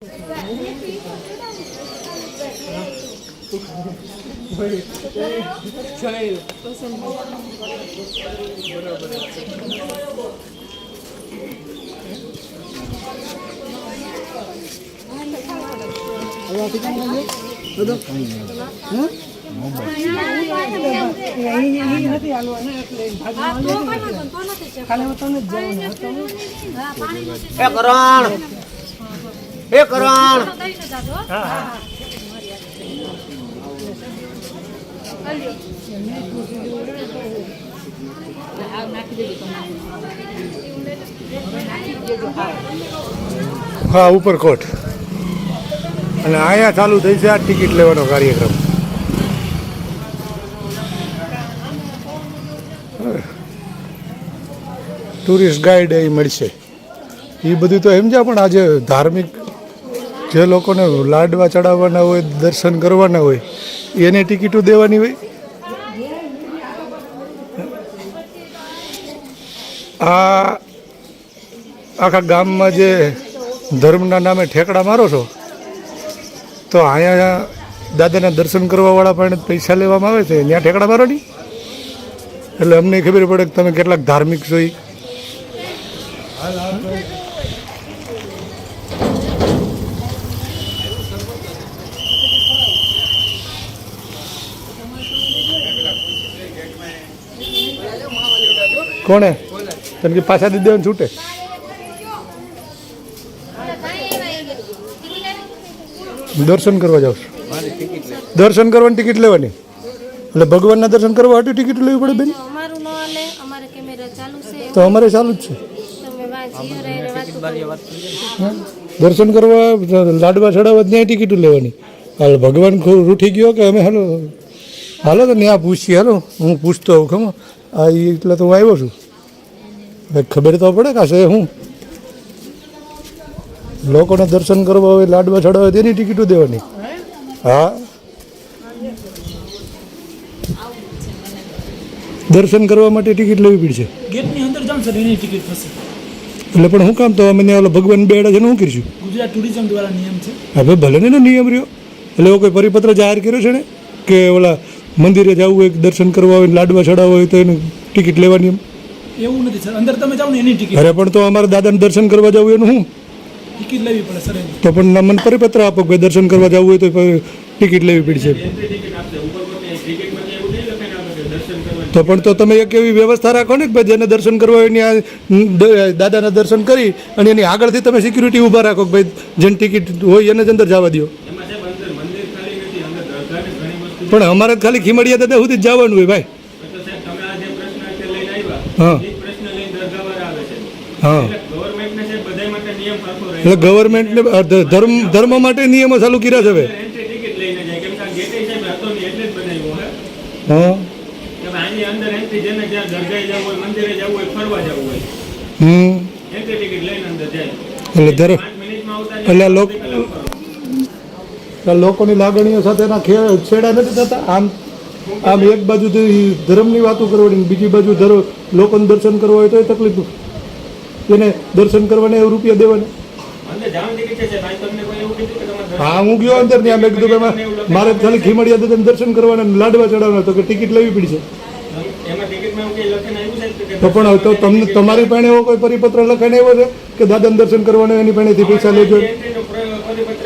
हाँ उपरकोट અને અહીંયા ચાલુ થઈ છે આ ટિકિટ લેવાનો કાર્યક્રમ. ટુરિસ્ટ ગાઈડ એ મળશે એ બધું તો સમજ્યા, પણ આજે ધાર્મિક જે લોકોને લાડવા ચડાવવાના હોય, દર્શન કરવાના હોય, એને ટિકિટો દેવાની હોય. આ આખા ગામમાં જે ધર્મના નામે ઠેકડા મારો છો, તો અહીંયા દાદાના દર્શન કરવાવાળા પણ પૈસા લેવામાં આવે છે, ત્યાં ઠેકડા મારો નહીં. એટલે અમને ખબર પડે કે તમે કેટલાક ધાર્મિક છો. કોણે તને કે પાછા દીધી દેવાનું છૂટે? દર્શન કરવા જાવ છો? દર્શન કરવાની ટિકિટ લેવાની, એટલે ભગવાનના દર્શન કરવા માટે ટિકિટ લેવી પડે બેન? તો અમારે ચાલુ જ છે. દર્શન કરવા લાડવા ચડાવવા ત્યાં ટિકિટ લેવાની. હાલ ભગવાન રૂઠી ગયો કે અમે હાલો હાલો તો ત્યાં પૂછીએ. હાલો હું પૂછતો હોઉં ખમો આ એટલે તો હું આવ્યો છું. ખબર તો પડે કાશે હું લોકોને દર્શન કરવા હોય, લાડવા ચડાવવા હોય તેની ટિકિટો દેવાની. હા દર્શન કરવા માટે ટિકિટ લેવી પડશે. ગેટની અંદર જાવ સર એની ટિકિટ થશે. એટલે પણ શું કામ તો અમે ઓલો ભગવાન બેડા છે ને શું કરીશું? ગુજરાત ટુરિઝમ દ્વારા નિયમ છે. હવે ભલે ને નિયમ રહ્યો, એટલે એવો કોઈ પરિપત્ર જાહેર કર્યો છે ને કે ઓલા મંદિરે જવું હોય, દર્શન કરવા હોય, લાડવા ચડાવવા હોય તો એની ટિકિટ લેવાની? એમ એવું નથી સર, અંદર તમે જાઓ ને એની ટિકિટ. અરે પણ તો અમારે દાદાને દર્શન કરવા જવું એનું શું ટિકિટ લેવી પડે સર? તો પણ મને પરિપત્ર આપો કે દર્શન કરવા જવું હોય તો ટિકિટ લેવી પડશે. તો પણ તો તમે એક એવી વ્યવસ્થા રાખો ને કે ભાઈ જેને દર્શન કરવા હોય એની દાદાના દર્શન કરી અને એની આગળથી તમે સિક્યુરિટી ઊભા રાખો કે ભાઈ જેની ટિકિટ હોય એને જ અંદર જવા દો. પણ અમારે ખાલી ખીમડિયા દાદા સુધી જ જવાનું હોય ભાઈ. હા હા એટલે ગવર્મેન્ટને ધર્મ માટે નિયમો ચાલુ કર્યા છે હવે. હા એટલે લોકોની લાગણીઓ સાથેના છેડા નથી થતા. આમ આમ એક બાજુથી ધર્મની વાતો કરવાની, બીજી બાજુ લોકોને દર્શન કરવા હોય તો એ તકલીફ, એને દર્શન કરવાને એવું રૂપિયા દેવાને. હા હું ગયો અંદર ત્યાં મેં કીધું કે મારે ખાલી ખીમડિયા દાદાને દર્શન કરવાના, લાડવા ચડાવવાના, તો કે ટિકિટ લેવી પડશે. તો પણ તો તમને તમારી પાસે એવો કોઈ પરિપત્ર લખાઈને આવ્યો છે કે દાદાને દર્શન કરવાના એની પાસેથી પૈસા લેજો?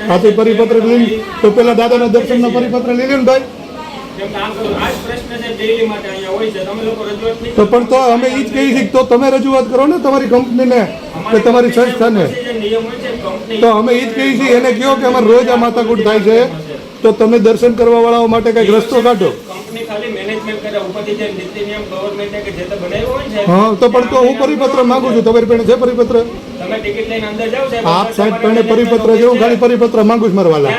હા તો પરિપત્ર લઈ તો પેલા દાદાના દર્શનના પરિપત્ર લઈ લે ને ભાઈ. તો પણ તો અમે એ જ કહીએ છીએ તો તમે રજૂઆત કરો ને તમારી કંપનીને કે તમારી સંસ્થાને. તો અમે એ જ કહીએ છીએ એને કહો કે અમારે રોજ આ માથાકૂટ થાય છે, તો તમે દર્શન કરવા વાળાઓ માટે કઈક રસ્તો કાઢો. હા તો પણ તો હું પરિપત્ર માંગુ છું. તમારી પાસે છે પરિપત્ર? આપ સાહેબ પાસે પરિપત્ર છે? હું ખાલી પરિપત્ર માંગુ છું મારા વાલા.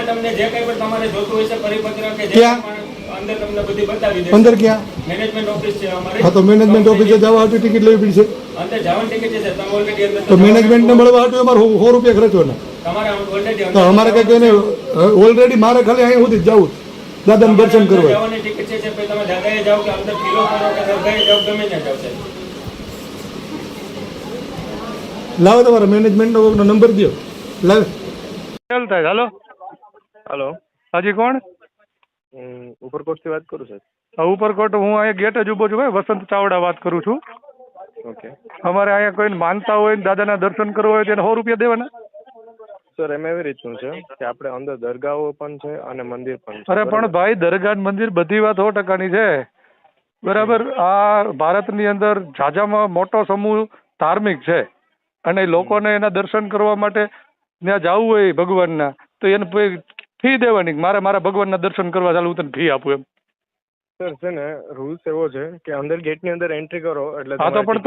ક્યાં અંદર ક્યાં? હા તો મેનેજમેન્ટ ઓફિસે જવા માટે ટિકિટ લેવી પડશે. તો મેનેજમેન્ટને મળવા માટે અમારે 100 રૂપિયા ખર્ચવાના. તો અમારે કઈ કહીને ઓલરેડી મારે ખાલી અહીં સુધી જવું દાદાને દર્શન કરવા. લાવો તમારા મેનેજમેન્ટનો નંબર દો. લાવ ચાલ થાય. હાલો, हेलो હાજી કોણ? ઉપરકોટ થી વાત કરું સર. ઉપરકોટ હું અહીંયા ગેટ જ ઊભો છું ભાઈ. વસંત ચાવડા વાત કરું છું. ઓકે અમારે અહીંયા કોઈ માનતા હોય ને દાદાના દર્શન કરવા હોય તેને 100 રૂપિયા દેવાના. સર એમાં એવી રીતનું છે કે આપણે અંદર દરગાહો પણ છે અને મંદિર પણ છે. અરે પણ ભાઈ દરગાહ ને મંદિર બધી વાત 100%ની છે. બરાબર. આ ભારતની અંદર ઝાઝામાં મોટો સમૂહ ધાર્મિક છે અને લોકોને એના દર્શન કરવા માટે ત્યાં જવું હોય ભગવાનના તો એને ફી દેવાની. મારા ભગવાનના દર્શન કરવા ચાલુ હું તને ફી આપું એમ. સર છે ને રૂલ્સ એવો છે કે અંદર ગેટની અંદર એન્ટ્રી કરો એટલે હા તો પણ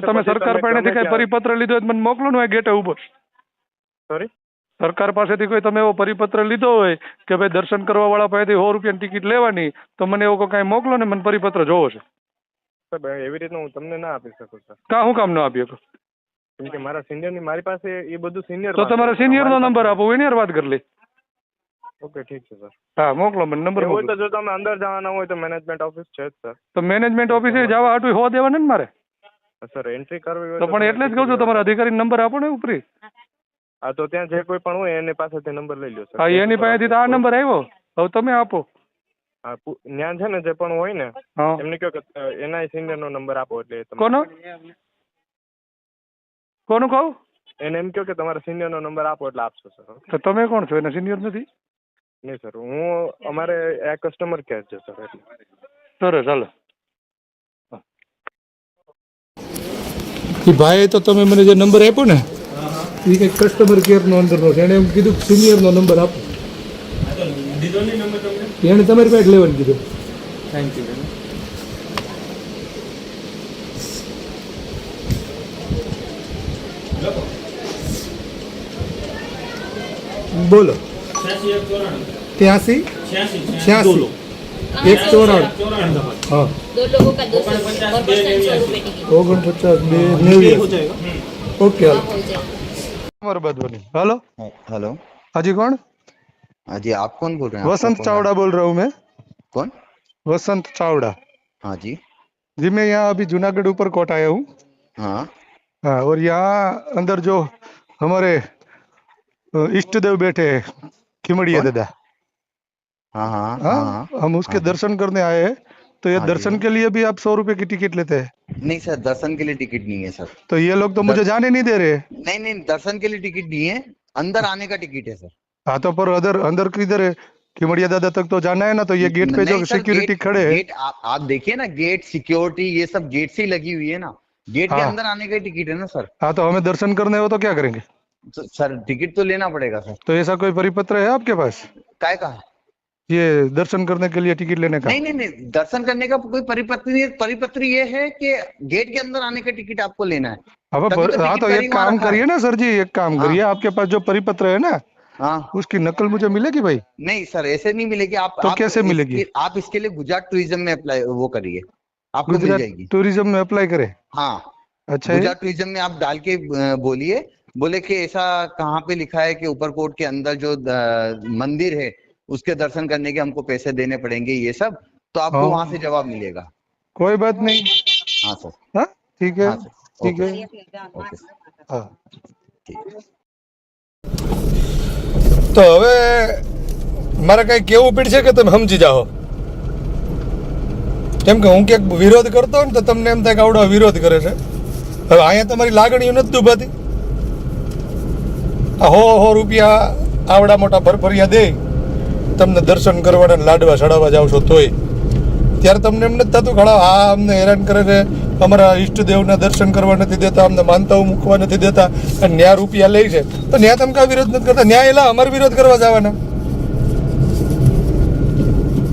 તમે સરકાર પાસેથી કઈ પરિપત્ર લીધો હોય તો મને મોકલો ને ગેટે ઉપર. સોરી સરકાર પાસેથી કોઈ તમે એવો પરિપત્ર લીધો હોય કે ભાઈ દર્શન કરવા વાળા પાસેથી 100 રૂપિયાની ટિકિટ લેવાની તો મને એવો કાંઈ મોકલો ને. મને પરિપત્ર જોવો છે. સર એવી રીતનું હું તમને ના આપી શકું સર. હું કામ ન આપી શકો? કેમ કે મારા સિનિયરની મારી પાસે એ બધું સિનિયર. તો તમારા સિનિયરનો નંબર આપો, હું એની હારે વાત કરી લઈ. ઓકે ઠીક છે સર. હા મોકલો મને નંબર હોય મોકલો. તો જો તમે અંદર જવાના હોય તો મેનેજમેન્ટ ઓફિસ છે જ સર. તો મેનેજમેન્ટ ઓફિસે જવા હાટું 100 દેવાના ને મારે? સર એન્ટ્રી કરવી હોય તો પણ એટલે જ કહું છું તમારા અધિકારી નંબર આપો ને ઉપરી. હા તો ત્યાં જે કોઈ પણ હોય એની પાસેથી નંબર લઈ લો સર. હા એની પાસેથી તો આ નંબર આવ્યો. હવે તમે આપો. હા ત્યાં છે ને જે પણ હોય ને હા એમને કહો કે એના સિનિયરનો નંબર આપો એટલે તમે કોનું કહું? એને એમ કહો કે તમારા સિનિયરનો નંબર આપો એટલે આપશો સર. તો તમે કોણ છો? એના સિનિયર નથી? નહીં સર હું અમારે આ કસ્ટમર કેર છે સર એટલે. સરસ ચાલો. એ ભાઈ તો તમે મને જે નંબર આપ્યો ને એ કંઈક કસ્ટમર કેરનો અંદરનો છે. એણે એમ કીધું સિનિયરનો નંબર આપો. એણે તમારી પાસે લેવાનું કીધું. Thank you. બોલો. 83 86 194. हाँ 2 लोगों का 200 और पर्सन 100 रुपए टिकट 49 ओके हाँ, हो जाएगा। हमारे बात बोली. हेलो हेलो हाजी कौन? हाँ जी आप कौन बोल रहे हैं? वसंत चावड़ा बोल रहा हूँ मैं. कौन? वसंत चावड़ा. हाँ जी जी मैं यहाँ अभी जूनागढ़ ऊपर कोट आया हूँ. हाँ हाँ और यहाँ अंदर जो हमारे इष्ट देव बैठे हैं खिमड़िया दादा. हाँ हाँ हाँ हाँ हम उसके हाँ। दर्शन करने आए हैं. तो ये हाँ दर्शन जी। के लिए भी आप 100 रुपए की टिकट लेते हैं? नहीं सर दर्शन के लिए टिकट नहीं है सर. तो ये लोग तो मुझे जाने नहीं दे रहे. नहीं नहीं दर्शन के लिए टिकट नहीं है, अंदर आने का टिकट है सर. हाँ तो पर अंदर किधर है? खिमड़िया दादा तक तो जाना है ना. तो ये गेट पे जो नहीं सर, सिक्योरिटी गेट- खड़े हैं. गेट आप देखिए ना, गेट सिक्योरिटी ये सब गेट से ही लगी हुई है ना. गेट के हाँ। अंदर आने का टिकट है ना सर. हाँ तो हमें दर्शन करने हो तो क्या करेंगे? तो सर टिकट तो लेना पड़ेगा सर. तो ऐसा कोई परिपत्र है आपके पास काय का है? ये दर्शन करने के लिए टिकट लेने का? नहीं नहीं नहीं दर्शन करने का कोई परिपत्र नहीं है. परिपत्र ये है कि गेट के अंदर आने का टिकट आपको लेना है. अब तभी तो हाँ टिकट तो गाड़ी एक वहाँ काम रखा है. करिए ना सर जी, एक काम हाँ। करिए. आपके पास जो परिपत्र है ना हाँ उसकी नकल मुझे मिलेगी भाई? नहीं सर ऐसे नहीं मिलेगी. तो कैसे मिलेगी? आप इसके लिए गुजरात टूरिज्म में अप्लाई वो करिए, आपको मिल गुजरात जाएगी. टूरिज्म में अप्लाई करे? हाँ अच्छा है. गुजरात टूरिज्म में आप डाल के बोलिए, बोले कि ऐसा कहाँ पे लिखा है कि ऊपरकोट के अंदर जो मंदिर है उसके दर्शन करने के हमको पैसे देने पड़ेंगे ये सब, तो आपको हाँ। वहां से जवाब मिलेगा. कोई बात नहीं. हाँ सर. हाँ ठीक है. हाँ सर. ठीक ओके. है. ओके हाँ ठीक. તો હવે મારે કઈ કેવું પડશે કે તમે સમજી જાઓ. કેમ કે હું ક્યાંક વિરોધ કરતો હોય ને તો તમને એમ થાય કે આવડો વિરોધ કરે છે. હવે અહીંયા તમારી લાગણીઓ નથી દુભાતી. આ 100 રૂપિયા આવડા મોટા ભરભરિયા દે તમને દર્શન કરવાના લાડવા ચડાવવા જાવ છો તોય ત્યારે તમને એમ નથી થતું ઘણા આ અમને હેરાન કરે છે, અમારા ઈષ્ટદેવના દર્શન કરવા નથી દેતા, અમને માનતાઓ મૂકવા નથી દેતા અને ન્યા રૂપિયા લે છે તો ન્યા તમે કા વિરોધ નથી કરતા? ન્યા એલા અમારે વિરોધ કરવા જવાના.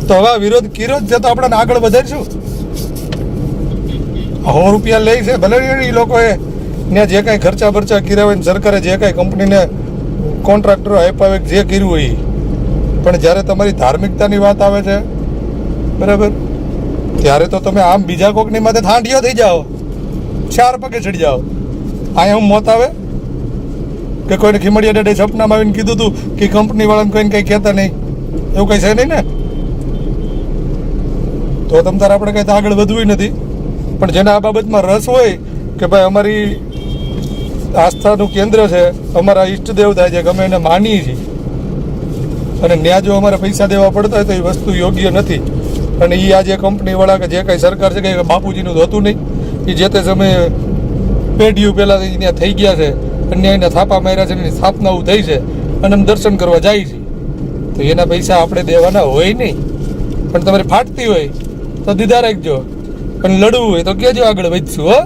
તો હવે આ વિરોધ કર્યો જ છે તો આપણને આગળ વધારશું. 100 રૂપિયા લે છે ભલે એ લોકોએ ત્યાં જે કાંઈ ખર્ચા બરચા કર્યા હોય ને સરકારે જે કાંઈ કંપનીને કોન્ટ્રાક્ટરો આપ્યા હોય જે કર્યું હોય, પણ જ્યારે તમારી ધાર્મિકતાની વાત આવે છે બરાબર ત્યારે તો તમે આમ બીજા કોકની માથે થાંડિયો થઈ જાઓ, 4 પગે ચડી જાઓ. અહીંયા હું મોત આવે કે કોઈને ખીમડિયા ડેડે સપનામાં આવીને કીધું હતું કે કંપની વાળાને કોઈને કંઈ કહેતા નહીં, એવું કંઈ છે નહીં ને? તો તમ તારે આપણે કંઈ આગળ વધવું નથી. પણ જેને આ બાબતમાં રસ હોય કે ભાઈ અમારી આસ્થાનું કેન્દ્ર છે, અમારા ઈષ્ટદેવ થાય છે, ગમે એને માનીએ છીએ, અને ત્યાં જો અમારે પૈસા દેવા પડતા હોય તો એ વસ્તુ યોગ્ય નથી. અને એ આજે કંપનીવાળા કે જે કાંઈ સરકાર છે કે બાપુજીનું તો હતું નહીં, એ જે તે સમયે પેઢીઓ પહેલાં ત્યાં થઈ ગયા છે, અન્યાયના થાપા માર્યા છે, એની સ્થાપનાઓ થઈ છે, અને અમે દર્શન કરવા જાય છે, તો એના પૈસા આપણે દેવાના હોય નહીં. પણ તમારે ફાટતી હોય તો દીધા રાખજો, અને લડવું હોય તો કહેજો, આગળ વધશું હો.